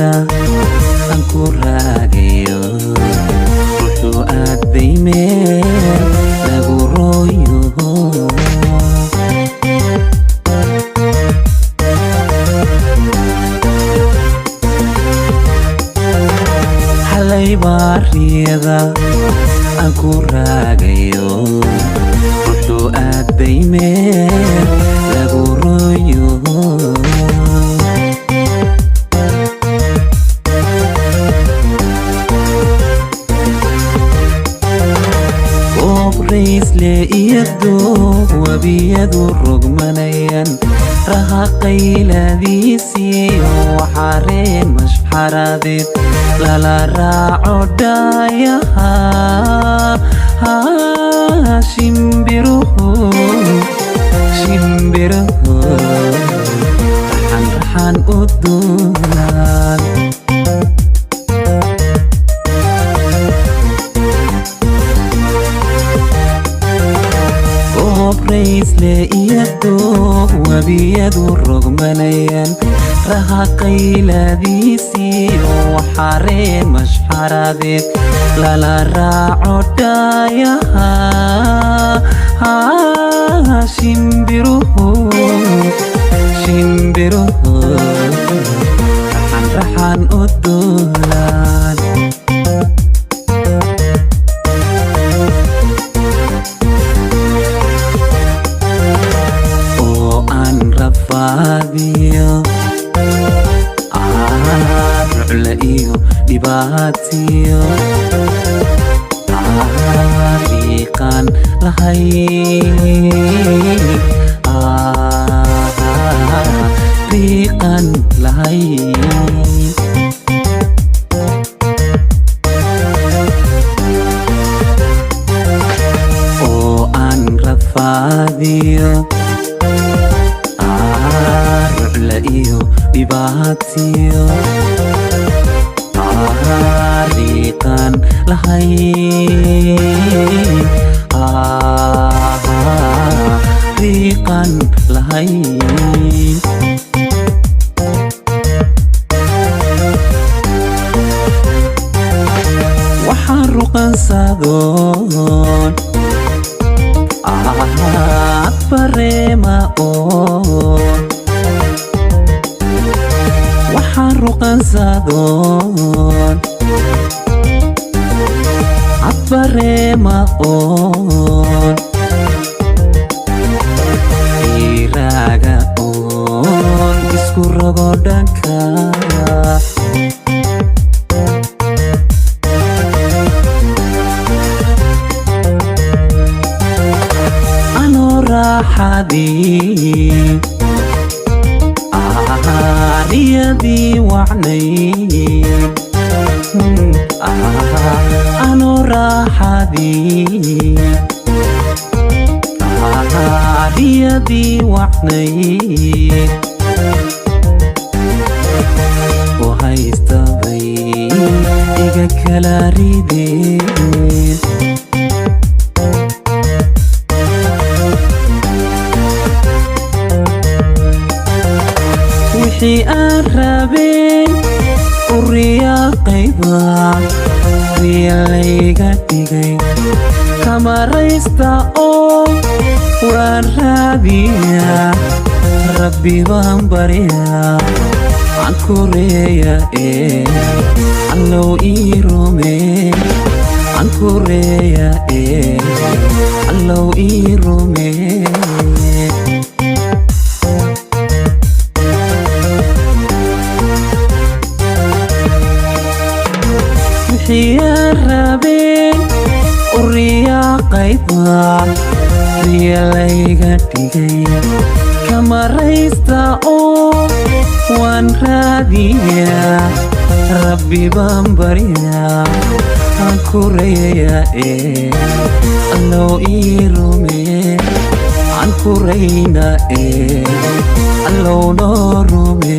riyada aan ku raagayo wuxuu aaday meel lagu rooyo baa riyada aan ku raagayo wuxuu aaday meel lagu rooyo goob raysle iyado wabiyadu rogmanayaan raha qayladiisiyo waxaareen mashxaradeed lala raaco dhaayaha shimbiruhu raxan u duulaan goob raysle iyado wabiyadu rogmanayaan raha qayladiisiyo waxaareen mashxaradeed lala raaco dhaayaha shimbiruhu raxan u duulaan oo aan rafaadiyo rucla iyo dhibaatiyo riiqaan lahayn oo aan rafaadiyo rucla iyo dhibaatiyo riiqaan lahayn waxaan ruqansadoon bareema oon waxaan ruqansadoon bareema oon iraaga oon isku rogo dhanka anoo raaxadii riyadii wacnayd anoo raaxadii riyadii wacnayd oo haystabay iga kala rideen wixii aan rabeen u riyaaqayba riya layga dhigay kamaraysta oo waan raadiyaa rabbi baan baryaa aan kureeya allow ii rumee aan kureeya allow ii rumee wixii rabeen u riyaaqayba riya layga dhigay kamaraysta oo waan raadiyaa rabbi baan baryaa aan kureeya allow ii rumee aan kureyna allow noo rumee